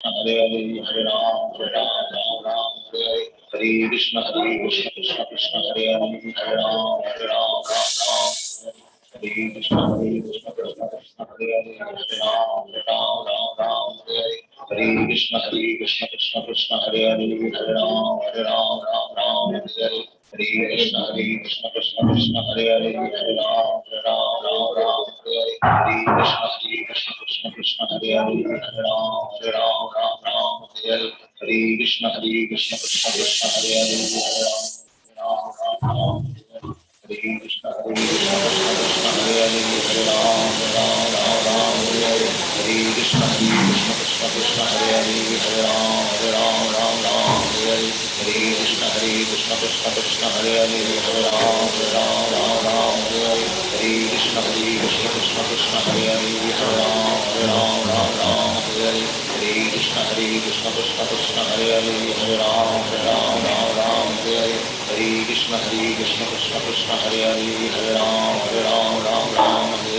Hare Hare Hare Ram Ram Ram Hare Hare Krishna Krishna Krishna Hare Hare Hare Ram Ram Ram Hare Krishna Krishna Krishna Hare Hare Hare Ram Ram Hare Hare Krishna Krishna Krishna Hare Hare Hare Ram Ram Hare Hare Krishna Krishna Krishna Hare Hare Hare Ram Hare Krishna Krishna Hare Hare Hare Ram Hare Krishna Krishna Krishna Hare Hare Ram Hare Krishna Krishna Krishna Hare Hare Hare Ram Hare Krishna Krishna Krishna Hare Hare Hare Ram Hare Krishna Krishna Krishna Hare Hare Hare Ram Hare Krishna Krishna Krishna Hare Hare Hare Ram Hare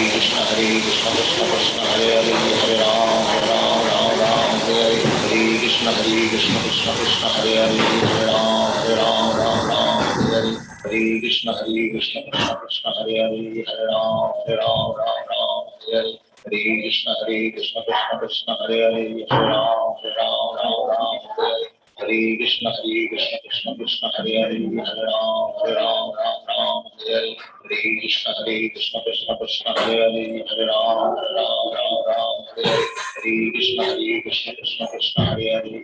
Krishna Krishna Krishna Hare Hare Hare Ram Hare Krishna Krishna Krishna Hare Hare Hare Ram Hare Krishna Krishna Krishna Hare Hare Hare Ram Hare Krishna Krishna Krishna Hare Hare Hare Hare Krishna Krishna Krishna Hare Hare Hare Hare Krishna Krishna Krishna Hare Hare Hare Hare Krishna Krishna Krishna Hare Hare Hare Hare Krishna Krishna Krishna Hare Hare Hare Hare Krishna Krishna Krishna Hare Hare Hare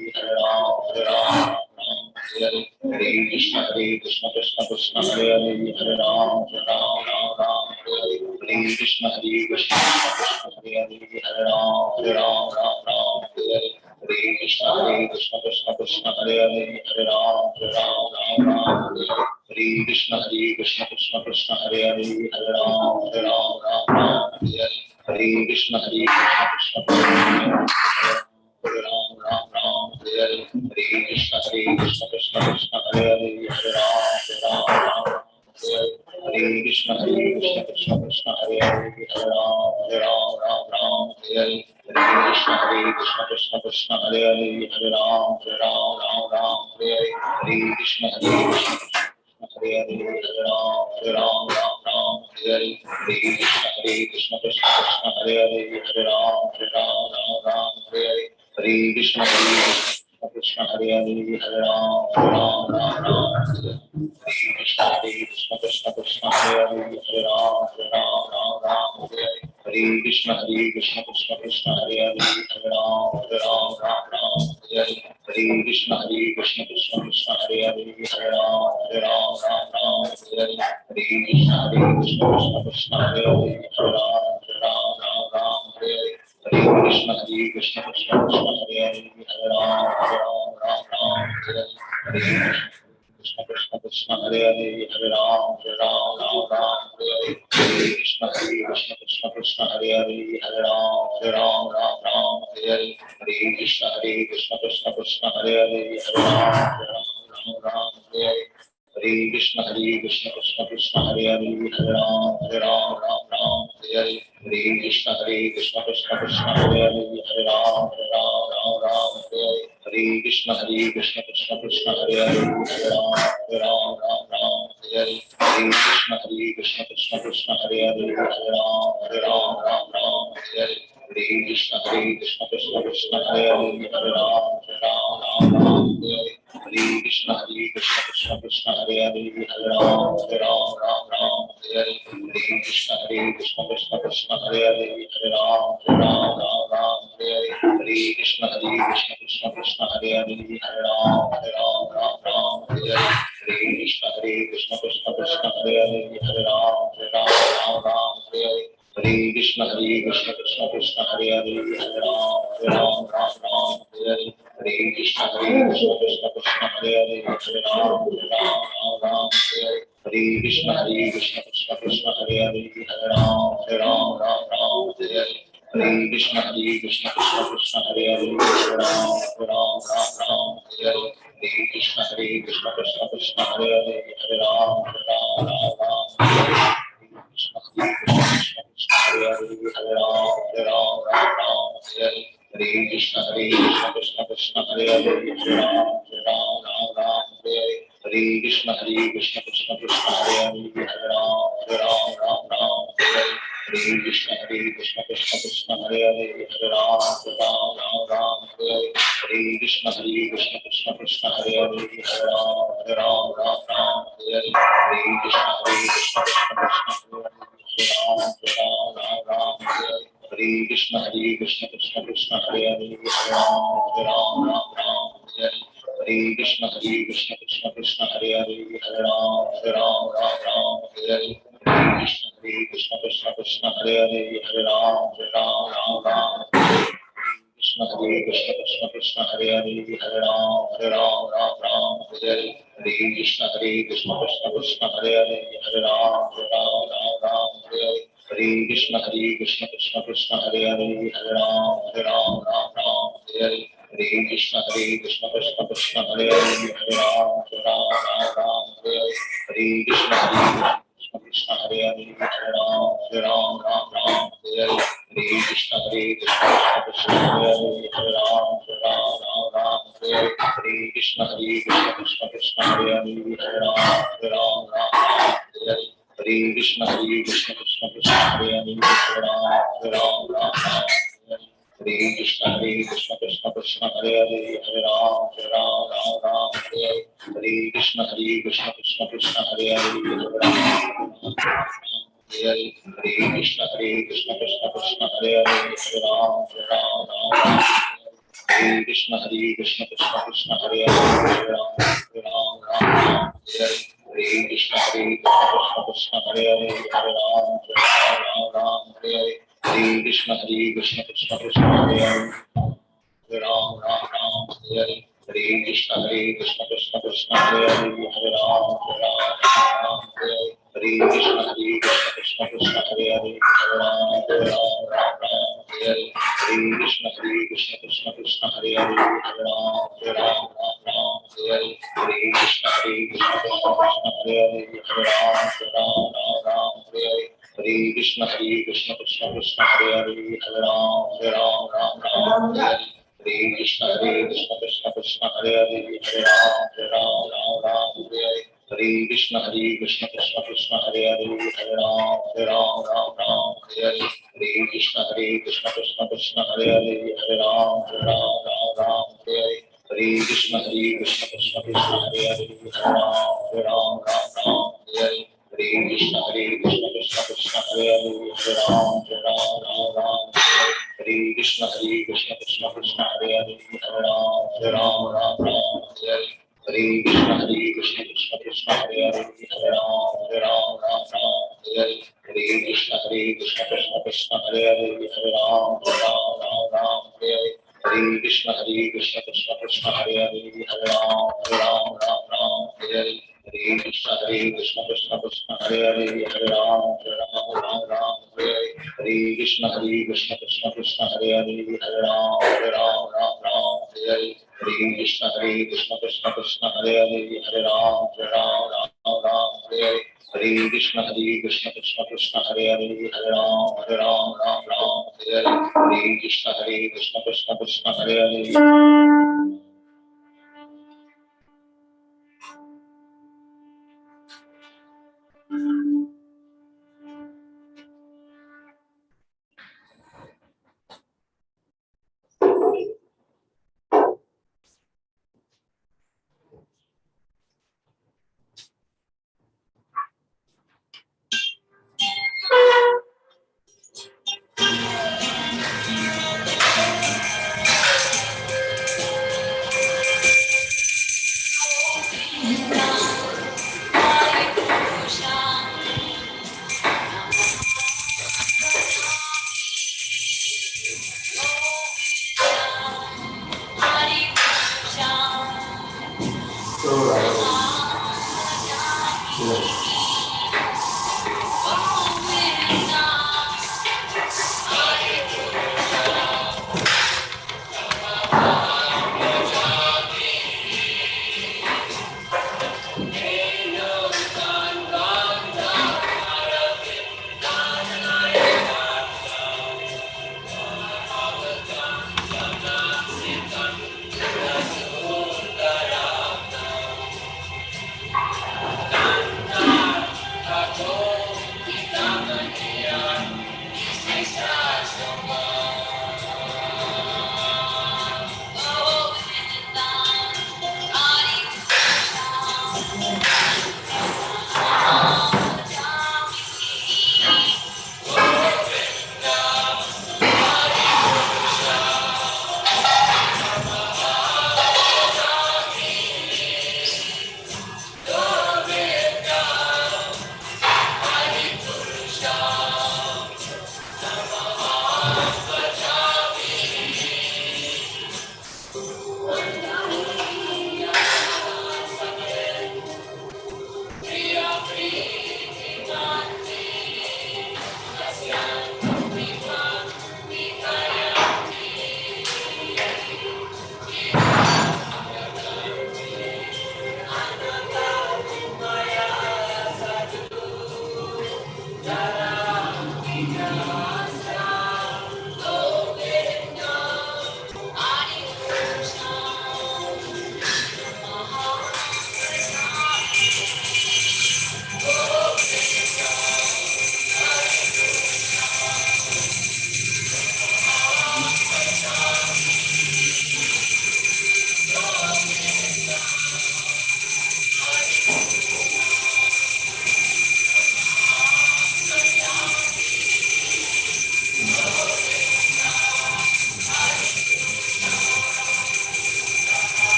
Hare Krishna Krishna Krishna Hare Hare Hare Hare Krishna Krishna Hare Hare Hare Hare Krishna Krishna Hare Hare Hare Hare Krishna Krishna Hare Hare Hare Hare Krishna Krishna Hare Krishna Krishna Hare Hare Hare Hare Krishna Krishna Hare Hare Hare Hare Krishna Krishna Hare Hare Hare Hare Krishna Hare Hare Hare Krishna Krishna Hare Hare Hare Hare Krishna Krishna Hare Hare Hare Krishna Krishna Hare Hare Hare Hare Krishna Krishna Krishna Hare Hare Hare Hare Krishna Krishna Hare Hare Hare Hare Krishna Krishna Hare Hare Hare Krishna Krishna Hare Hare Hare Krishna Hare Hare Hare Ram Hare Krishna Krishna Hare Hare Hare Ram Hare Krishna Krishna Hare Hare Hare Hare Krishna Krishna Hare Hare Hare Hare Krishna Krishna Hare Hare Hare Hare Krishna Krishna Hare Hare Hare Hare Krishna Krishna Hare Hare Hare Krishna Krishna Hare Hare Hare Hare Krishna Krishna Hare Hare Hare Hare Krishna Krishna Hare Hare Hare Hare Krishna Krishna Hare Hare Hare Hare Krishna Krishna Hare Hare Hare Hare Krishna Krishna Hare Hare Hare Hare Krishna Krishna Hare Hare Hare Hare Krishna Krishna Hare Hare Hare Hare Krishna Krishna Hare Hare Hare Krishna Krishna Hare Hare Hare Krishna Krishna Hare Hare Hare Hare Krishna Hare Krishna Krishna Krishna Hare Hare Hare Ram Ram Ram Hare Hare Krishna Krishna Krishna Hare Hare Hare Ram Ram Hare Hare Krishna Krishna Krishna Hare Hare Hare Ram Hare Hare Krishna Krishna Krishna Hare Hare Hare Ram Hare Hare Krishna Krishna Krishna Hare Krishna Krishna Hare Hare Ram Hare Hare Krishna Krishna Krishna Hare Hare Hare Ram Hare Hare Krishna Krishna Hare Hare Hare Ram Krishna Krishna Hare Hare Hare Ram Hare Hare Krishna Krishna Hare Hare Hare Ram Hare Krishna Krishna Hare Hare Hare Ram Hare Krishna Krishna Hare Hare Hare Krishna Hare Hare Krishna Krishna Hare Hare Krishna Krishna Hare Hare Krishna Hare Hare Krishna Krishna Hare Hare Hare Krishna Krishna Hare Hare Krishna Krishna Hare Hare Krishna Krishna Hare Hare Krishna Krishna Hare Hare Krishna Krishna Hare Ram Hare Hare Krishna Krishna Hare Hare Ram Hare Krishna Krishna Hare Hare Hare Krishna Krishna Hare Ram Hare Krishna Krishna Hare Hare Krishna Krishna Hare Hare Hare Krishna Krishna Hare Hare Hare Krishna Krishna Hare Hare Hare Krishna Krishna Hare Hare Krishna Krishna Hare Hare Krishna Krishna Hare Hare Krishna Krishna Hare Hare Hare Krishna Hare Krishna Hare Krishna Krishna Hare Hare Krishna Hare Krishna Hare Hare Krishna Krishna Hare Hare Krishna Hare Hare Krishna Hare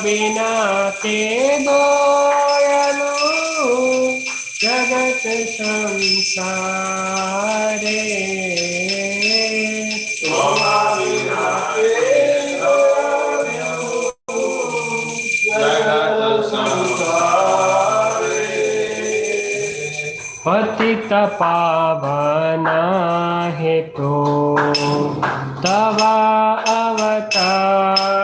बिना के दयालु जगत संसारे पतित पावना हेतु तव अवतार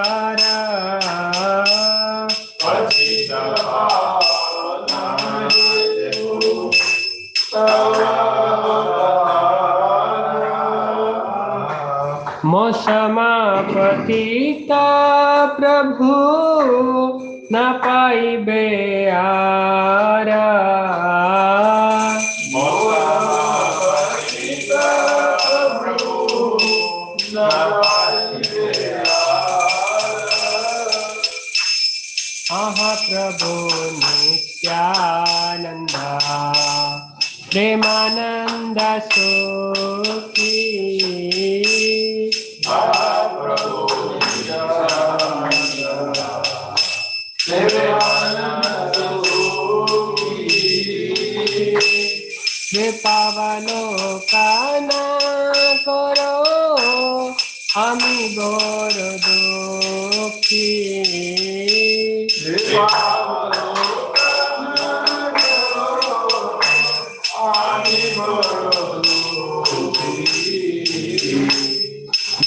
मौसमा पतिता प्रभु न पाइबे आरा प्रभु नित्यानंद प्रेमानंद सुखी पावलोकना करो আমি বড় দুঃখী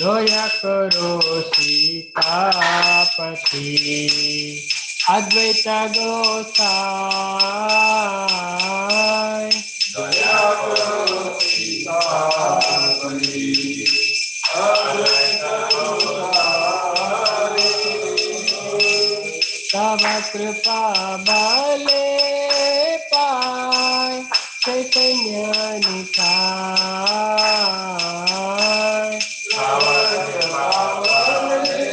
দয়া করো সীতাপতি অদ্বৈত গোসাই দয়া করো সীতাপতি तव कृपा बले पाय चैतन्य निताय तव कृपा बले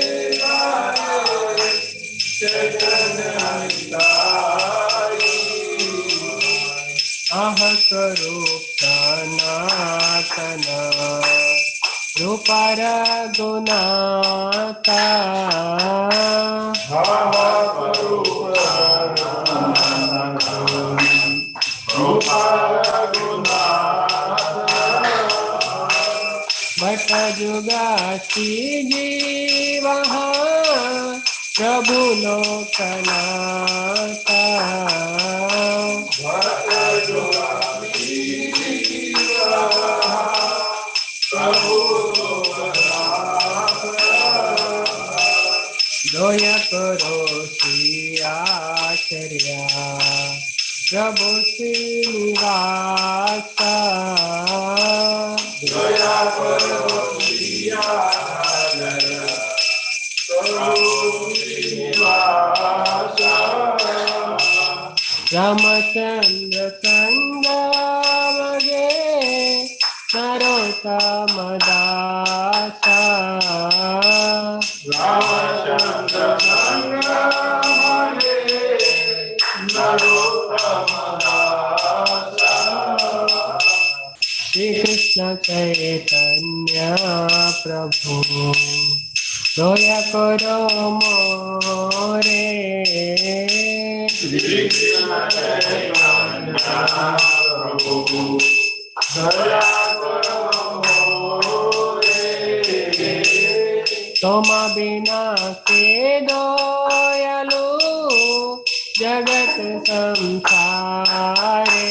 पाय चैतन्य निताय अह स्वरूप सनातन रूप रघुनाथा भट जुगासी जीव प्रभु लोकनाथा दया करो श्रीआचार्य प्रभु श्रीनिवास दया करो श्रीआचार्य प्रभु श्रीनिवास रामचंद्र संग मगे नरोत्तम दास रामचंद्र संग कृष्ण चैतन्य प्रभु दया करो मोरे श्री कृष्ण चैतन्य प्रभु दया करो मोरे तुम बिना के दयालु जगत संसारे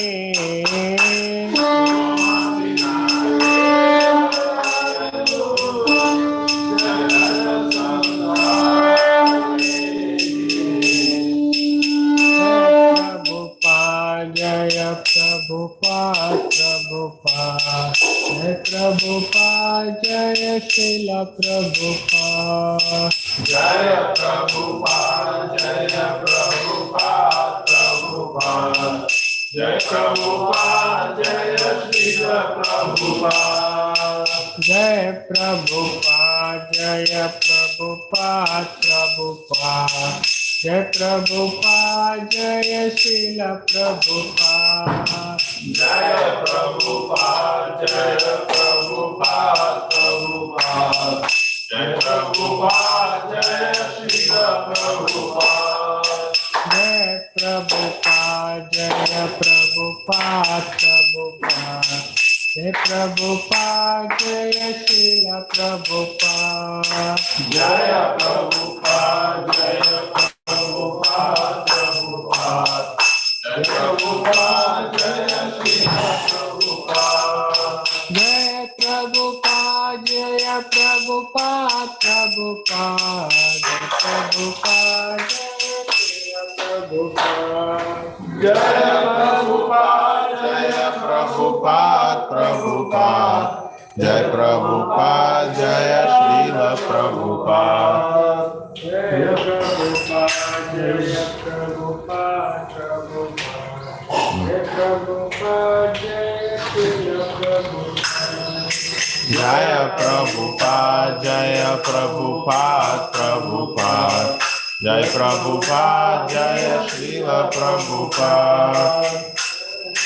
जय प्रभुपाद प्रभुपाद जय प्रभुपाद जय श्रील प्रभुपाद जय प्रभुपाद जय प्रभुपाद प्रभुपाद जय प्रभुपाद जय श्रील प्रभुपाद जय प्रभुपाद जय प्रभुपाद प्रभुपाद जय प्रभुपाद जय श्रील प्रभुपाद जय प्रभुपाद जय प्रभुपाद प्रभुपाद जय प्रभुपाद जय श्रील प्रभुपाद जय प्रभुपाद जय प्रभुपाद प्रभुपाद जय प्रभुपाद जय श्रील प्रभुपाद जय प्रभुपाद जय प्रभुपाद प्रभुपाद जय प्रभुपाद जय श्रील प्रभुपाद जय प्रभुपाद जय प्रभुपाद प्रभुपाद जय प्रभुपाद जय श्रील प्रभुपाद जय प्रभुपाद जय प्रभुपाद प्रभुपाद जय प्रभुपाद जय श्रील प्रभुपाद जय प्रभुपाद जय प्रभुपाद प्रभुपाद जय प्रभुपाद जय श्रील प्रभुपाद जय प्रभुपाद जय प्रभुपाद प्रभुपाद जय प्रभुपाद जय श्रील प्रभुपाद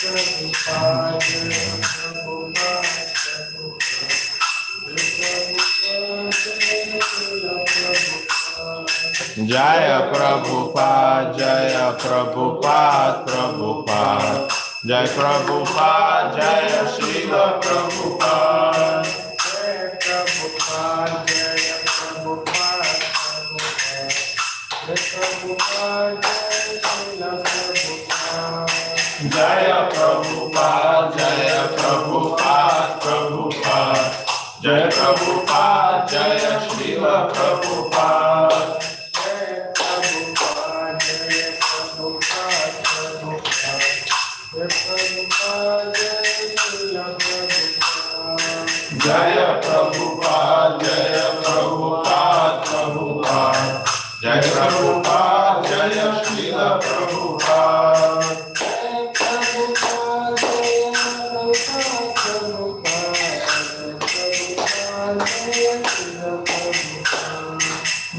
प्रभुपाद जय प्रभुपाद जय प्रभुपाद प्रभुपाद जय प्रभुपाद जय श्रील प्रभुपाद जय प्रभुपाद जय प्रभुपाद प्रभुपाद जय प्रभुपाद श्रील प्रभुपाद जय प्रभुपाद जय प्रभुपाद प्रभुपाद जय प्रभुपाद जय श्रील प्रभुपाद जय प्रभुपाद जय प्रभुपाद प्रभुपाद जय प्रभुपाद जय प्रभुपाद श्रील प्रभुपाद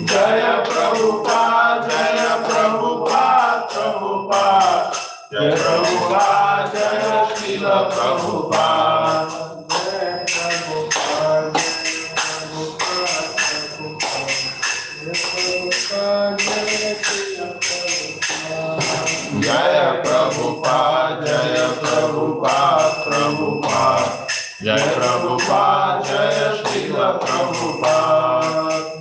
जय प्रभुपाद जय प्रभुपाद प्रभुपाद जय प्रभुपाद जय श्रील प्रभुपाद जय प्रभुपाद जय प्रभुपाद प्रभुपाद जय प्रभुपाद जय श्रील प्रभुपाद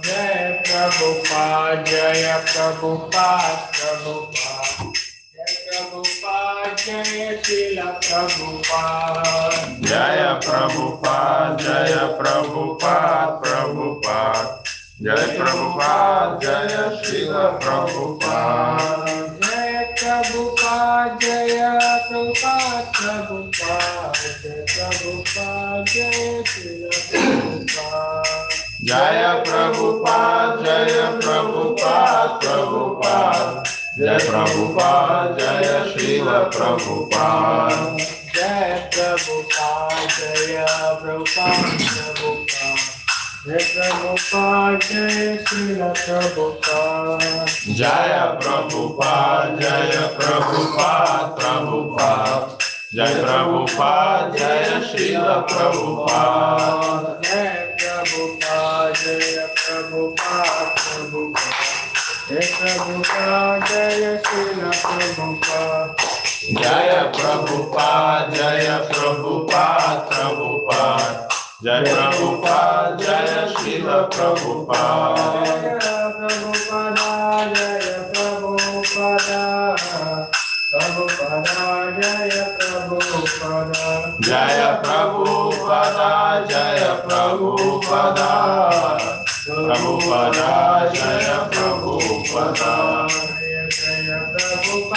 जय प्रभुपाद जय प्रभुपाद प्रभुपाद जय प्रभुपाद जय श्रील प्रभुपाद जय प्रभुपाद जय प्रभुपाद प्रभुपाद जय प्रभुपाद जय श्रील प्रभुपाद जय प्रभुपाद जय प्रभुपाद प्रभुपाद जय प्रभुपाद जय श्रील प्रभुपाद जय प्रभुपाद जय प्रभुपाद प्रभुपाद जय प्रभुपाद जय श्रील प्रभुपाद जय प्रभुपाद जय प्रभुपाद प्रभुपाद जय प्रभुपाद जय श्रील प्रभुपाद जय प्रभुपाद जय Prabhupada Prabhupada Jai Prabhupada, Jai Srila Prabhupada. Jai Prabhupada, Jai Prabhupada, Prabhupada. Jai Prabhupada, Jai Srila Prabhupada. Jaya Prabhupada, Jaya Prabhupada, Prabhupada. Jai Prabhupada, Jaya Srila Prabhupada. Jaya Prabhupada, Jaya Prabhupada. Prabhupada, Jaya Prabhupada. Jaya Prabhupada, Jaya Prabhupada. Prabhupada, Jaya Prabhupada. Jaya Prabhupada,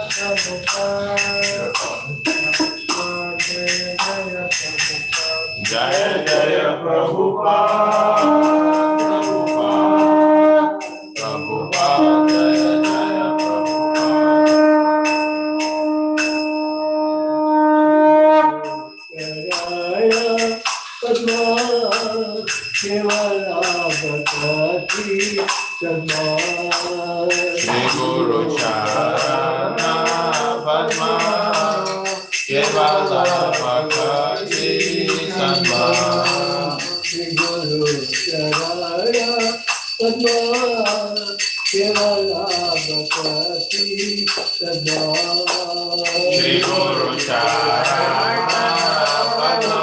Prabhupada. Jaya Jaya Prabhupada, Prabhupada, Prabhupada, Jaya Jaya Shri Guru Charana Padma Kevala Bhakti Samma. Shri Guru Charana Padma Kevala Bhakti Samma. Shri Guru Charana Padma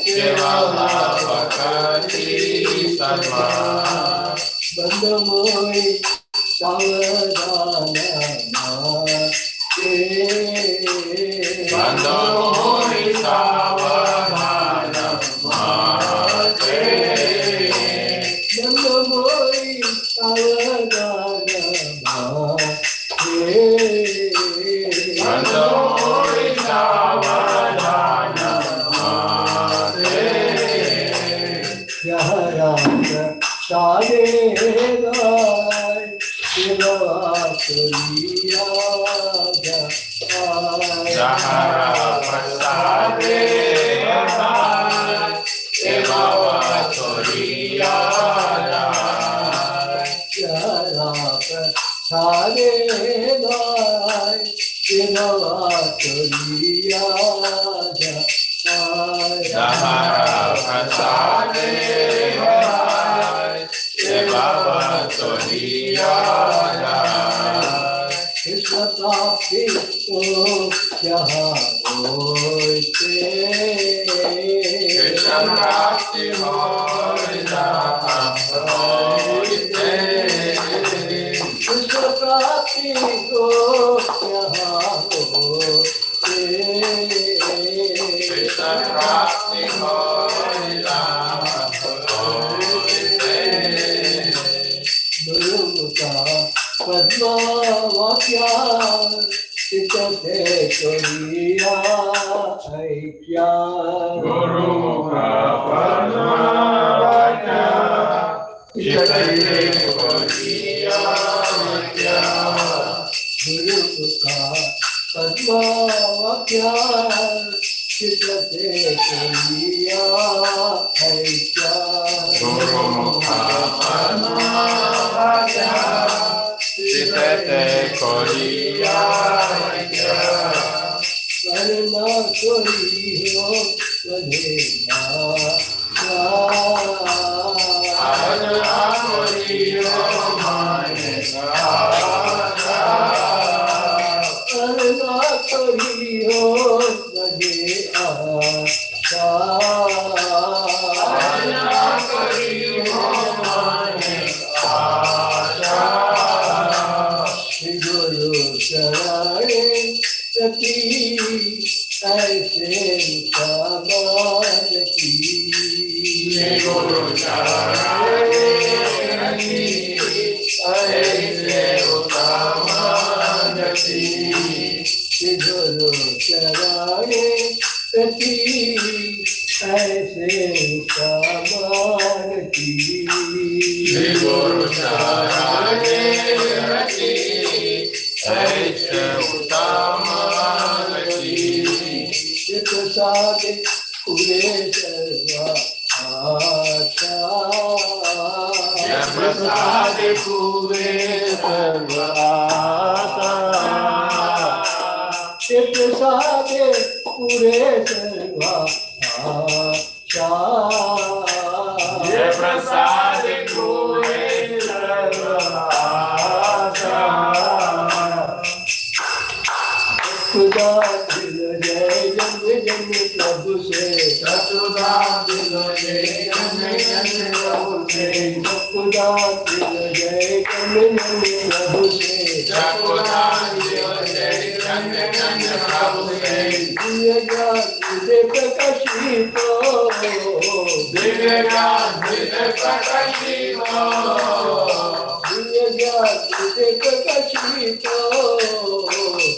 Kevala Bhakti Samma. Bandamoi Savadana Bandamoi Savadana Mate. Bandamoi Savadana Bandamoi Savadana Mate. Jaya Shade Gai Shivasuriya Jahara Prasade Gai Evavatoriya Jai. Jaya Shade Gai Shivasuriya Jahara Prasade Gai Evavatoriya Jai. Krishna Prapti Ko Jaha Hoite Krishna Prapti Hoy Jaha Hoite. Krishna Prapti Ko Jaha Hoite Krishna Prapti Hoy Jaha Hoite. Gurumukha Padma Vakya Chitate Koriya Aikya Guru Mukha Padma Vakya Chitate Koriya Aikya. Gurumukha Padma Vakya Chitate Koriya Aikya Guru Mukha Padma Vakya Chitate Koriya Aikya. Karna Koriyo Vadena Arana Koriyo Manena. Karna Koriyo Vadena Arana Koriyo Manena. Shri Guru Charane Sati Aise Samadhi Shri Guru Charane Rati Aise Uttama Gati. Shri Guru Charane Sati Aise Samadhi Shri Guru Charane Rati Aise Uttama Gati. Prasad Kure Sarva Acha Prasad Kure Sarva ये प्रसादे पूरे सर्वा आशा ये प्रसाद पूरे सर्वा आशा खुदा दिल जय जन्म जन्म प्रभु से सतुदा दिल जय जन्म जन्म प्रभु से खुदा दिल जय जन्म जन्म प्रभु से सतुदा दिल जय जन्म जन्म प्रभु से दिव्य ज्ञान दिव्य प्रकाशित दिव्य ज्ञान दिव्य प्रकाशित दिव्य ज्ञान दिव्य प्रकाशित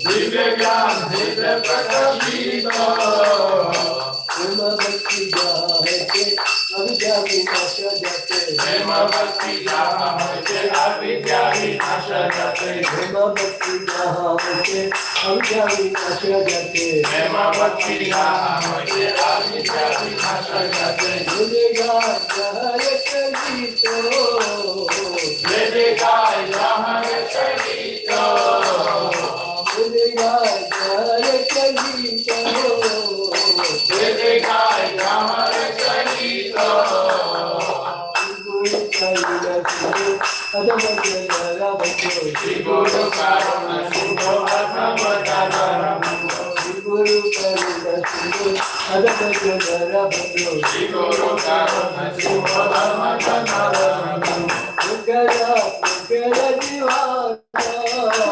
दिव्य ज्ञान दिव्य प्रकाशित प्रेम भक्ति जाते अविद्या विनाश जाते प्रेम भक्ति जाते अविद्या विनाश जाते प्रेम भक्ति जाते अविद्या विनाश जाते प्रेम भक्ति जाते अविद्या विनाश जाते मिलेगा जहर चलितो मिलेगा जहर चलितो मिलेगा जहर चलितो मिलेगा जहर चलितो श्री गुरु करुणा सिंधु अधमदानम गुरु करुणा सिंधु अधमदानम श्री गुरु करुणा सिंधु अधमदानम मुकरा मुकरा दीवाना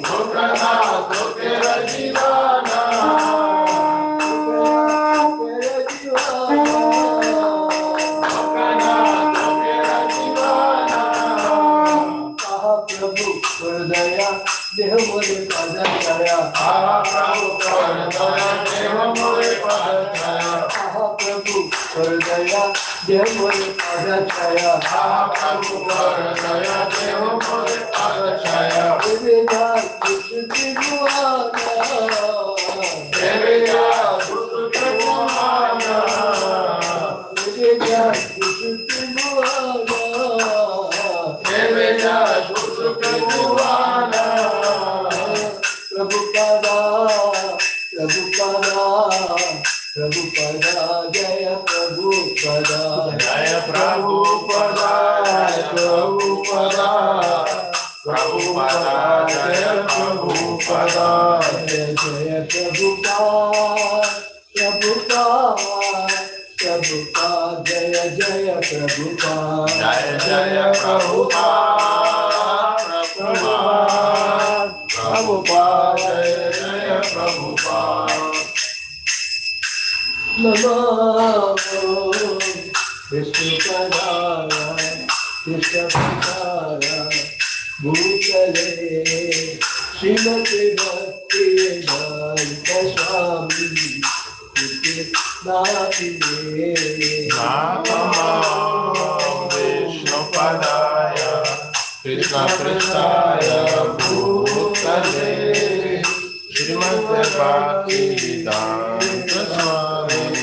मुकरा मुकरा दीवाना मुकरा दीवाना मुकरा मुकरा दीवाना कहा प्रभु हृदया देह मोरे पादा छाया आहा प्रभु कर दया देव मोरे पद छाया कहा प्रभु हृदया देह मोरे पादा छाया आहा प्रभु कर दया देव मोरे पद छाया तेरे दास तुझे गुआना तेरे जा दुख कुमाना तेरे दास तुझे गुआना तेरे जा दुख कुमाना प्रभु पदा प्रभु पदा जय प्रभु पदा जय प्रभु पदा प्रभु पदा प्रभु पदा जय प्रभु पदा जय जय प्रभु जय जय प्रभु जय जय प्रभु प्रभु जय जय प्रभु नमो विष्णुपदाय कृष्णपदाय भूतले श्रीमति भक्ति वेदांत स्वामी नाथिने नमो विष्णुपदाय कृष्णपृष्ठाय भूतले श्रीमद्भक्ति वेदांत स्वामी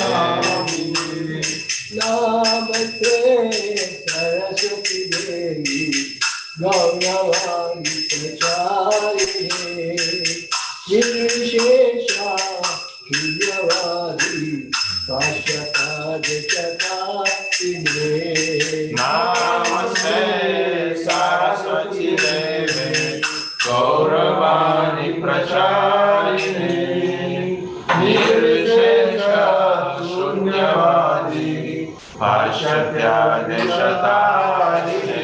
नामिने नामते सरस्वती देवी गौरवाणी प्रचारिणे निर्विशेषा शून्यवादी काश्यपादचकारिणे नमस्ते सरस्वती देवे गौरवाणी प्रचारिणे निर्विशेष शून्यवादी भाष्यत्यादिशतारिणे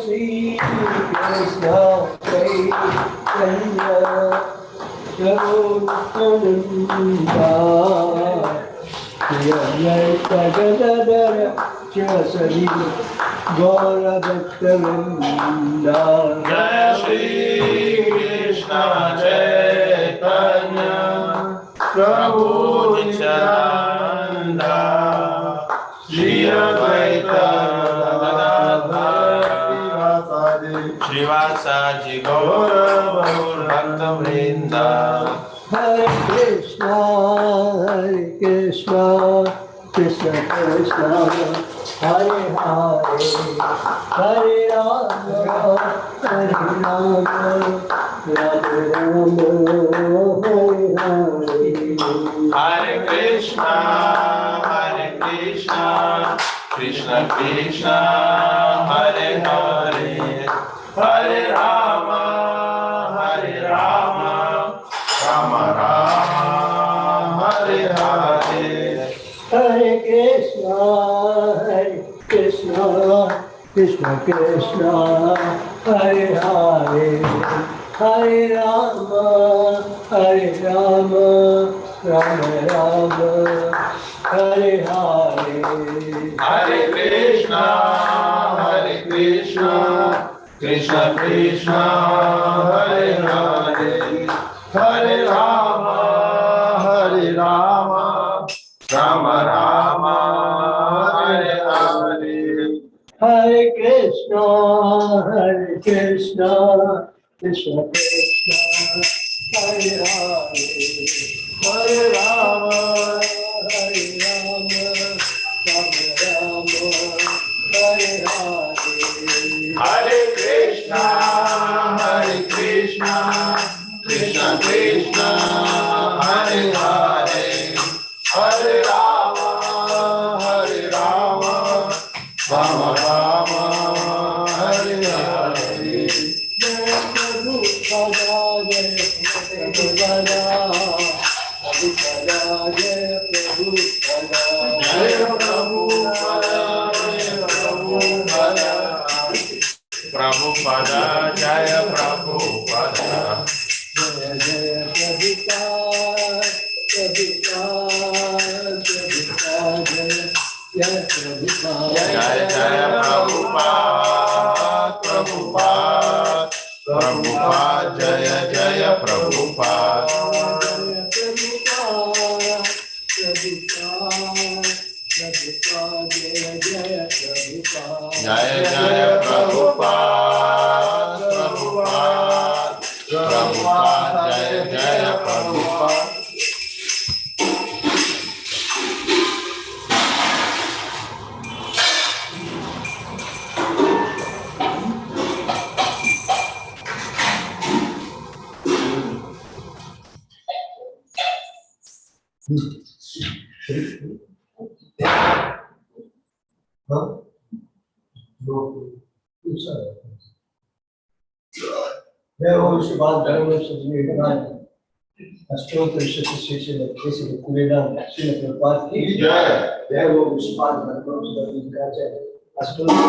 श्री कृष्ण चैतन्य गदधर शिवसरी गौरभक्तवृंदा जय श्री कृष्ण चैतन्य प्रभु नित्यानंद श्री अद्वैत गदाधर श्रीवासादि गौर भक्त वृंद हरे Krishna Krishna Krishna Hare Hare, Hare Rama, Hare Rama, Rama Rama, Hare Hare. Hare Krishna, Krishna Krishna, Hare Hare, Hare Rama, Rama Rama, Hare Hare. Hare Krishna, Krishna Krishna, Hare Hare, Hare Rama, Rama Rama, Hare Hare. Hare Krishna, Krishna Krishna, Hare Hare, Hare Rama, Rama Rama, Hare Hare. Hare Krishna, Krishna Krishna, Hare Hare, Hare Rama, Rama Rama, Hare Hare. Hare Krishna, Krishna Krishna, Hare Hare, Hare Rama, Rama Rama, Hare Hare. Jai Prabhupada, Jai Prabhupada, Prabhupada, Jai Prabhupada. Jai Prabhupada, Prabhupada, Jaya Prabhupada. Jai Jai Prabhupada, Prabhupada, Prabhupada, Jai Prabhupada. Jaya Jaya Prabhupada, Prabhupada, Jaya Jaya Prabhupada. Jaya Jaya Prabhupada, Prabhupada, Jaya Jaya Prabhupada. Huh? No. मैं वो उसके बाद घर में सब्जी बनाए अष्टोत्तर शतशीर्ष में किसी को कुलेना श्री प्रभुपाद की जय वो उसके बाद घर में सब्जी का जय अष्टोत्तर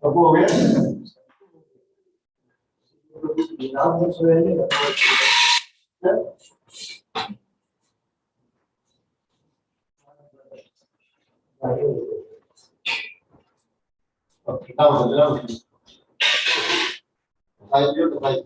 अब हो गया नाम तो सुनेंगे अब किताब बदला बताइए बताइए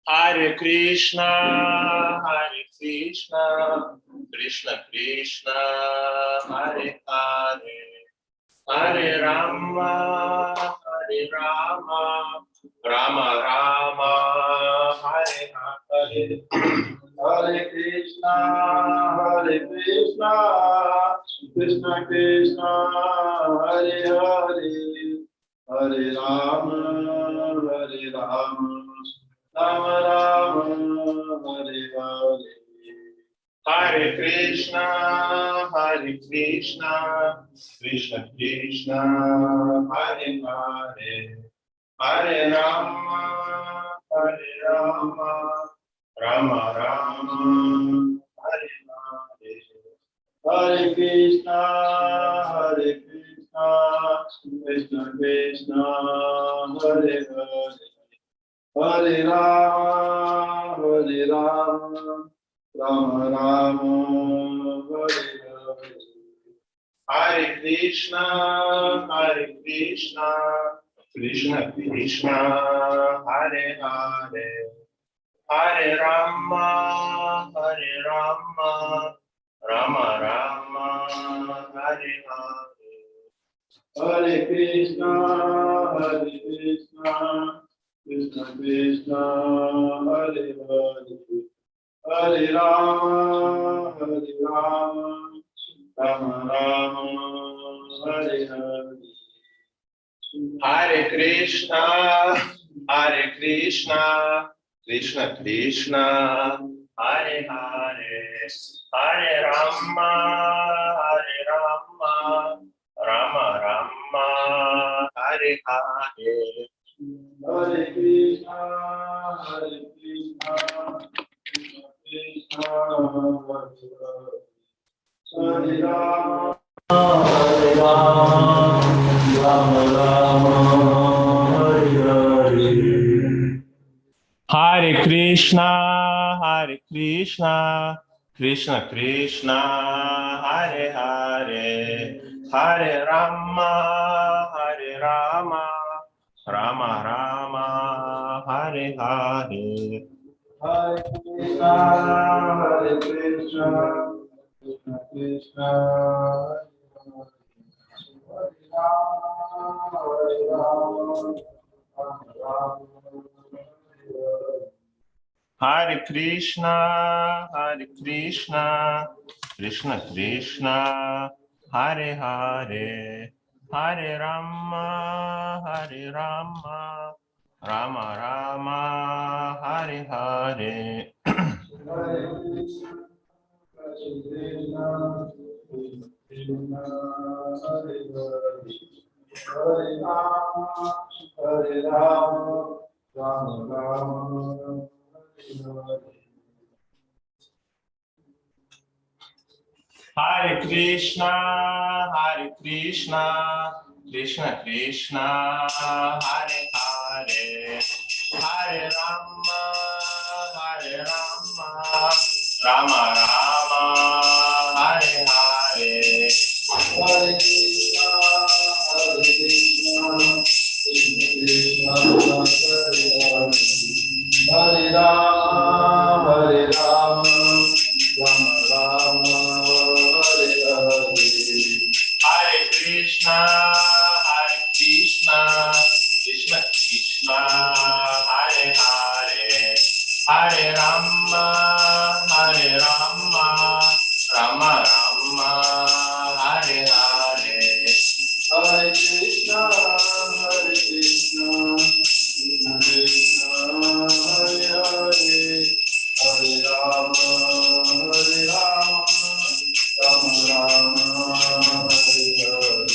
Hare Krishna, Krishna Krishna, Hare Hare, Hare Rama, Rama Rama, Hare Hare. Hare Krishna, Krishna Krishna, Hare Hare, Hare Rama, Rama Rama, Hare Hare. Hare Krishna, Krishna Krishna, Hare Hare, Hare Rama, Rama Rama, Hare Hare. Hare Krishna, Krishna Krishna, Hare Hare, Hare Rama, Rama Rama, Hare Hare. Hare Krishna, Krishna Krishna, Hare Hare, Hare Rama, Rama Rama, Hare Hare. Hare Krishna, Krishna Krishna, Hare Hare, Hare Rama, Rama Rama, Hare Hare. Hare Krishna, Krishna Krishna, Hare Hare, Hare Rama, Rama Rama, Hare Hare. Hare Krishna, Krishna Krishna, Hare Rama, Rama Rama, Hare Hare. Hare Krishna, Krishna Krishna, Hare Hare, Hare Rama, Rama Rama, Hare Hare. Hare Krishna, Krishna Krishna, Hare Rama, Rama Rama, Hare Krishna, Krishna Krishna, Hare Hare, Hare Rama, Rama Rama, Hare Hare. Hare Krishna, Krishna Hare Hare, Hare Rama, Rama Rama, Hare Hare. Hare Krishna, Krishna Krishna, Hare Hare, Hare Rama, Rama Rama, Hare Hare. Hare Krishna, Krishna Krishna, Hare Rama, Rama Rama, Hare Hare. Hare Krishna, Krishna Krishna, Hare Hare, Hare Rama, Rama Rama, Hare Hare. Hare Krishna, Krishna Krishna, Hare Hare, Hare Rama, Rama Rama, Hare Hare.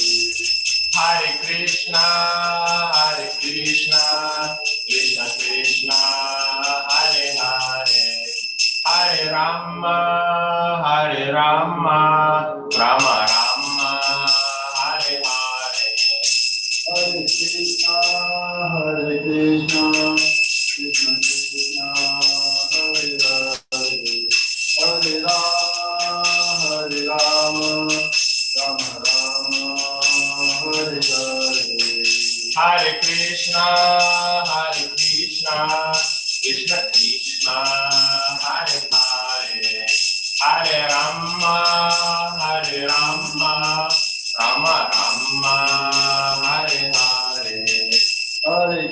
Krishna, Krishna Krishna, Hare Hare, Hare Rama, Rama Rama, Hare Hare. Hare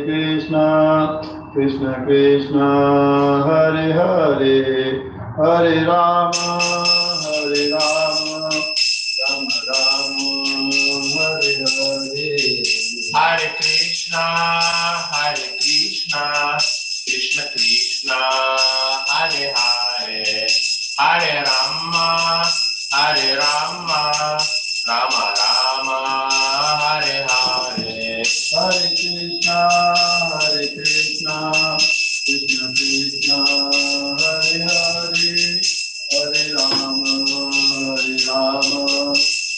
Krishna, Krishna Krishna, Hare Hare, Hare Rama, Rama Rama, Hare Hare. Hare Krishna, Krishna Krishna, Hare Hare, Hare Rama, Rama Rama, Hare Hare. Hare Krishna, Krishna Krishna, Hare Hare, Hare Rama,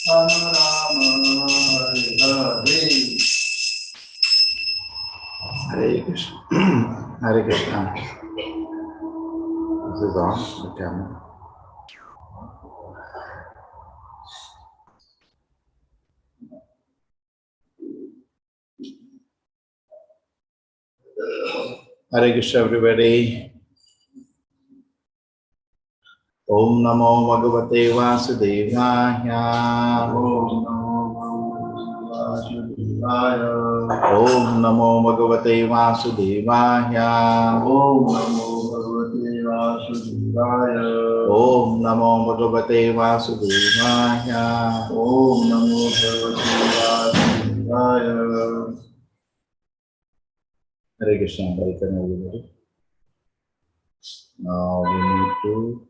Rama Rama, Hare Hare. Hare Krishna. Hare Krishna. This is on the camera. Hare Krishna, everybody. Om Namo Bhagavate Vasudevaya. Om Namo Vasudevaya. Om Namo Bhagavate Vasudevaya. Om Namo Bhagavate Vasudevaya. Om Namo Bhagavate Vasudevaya. Om Namo Bhagavate Vasudevaya. Hare Krishna, welcome everybody. Now we need to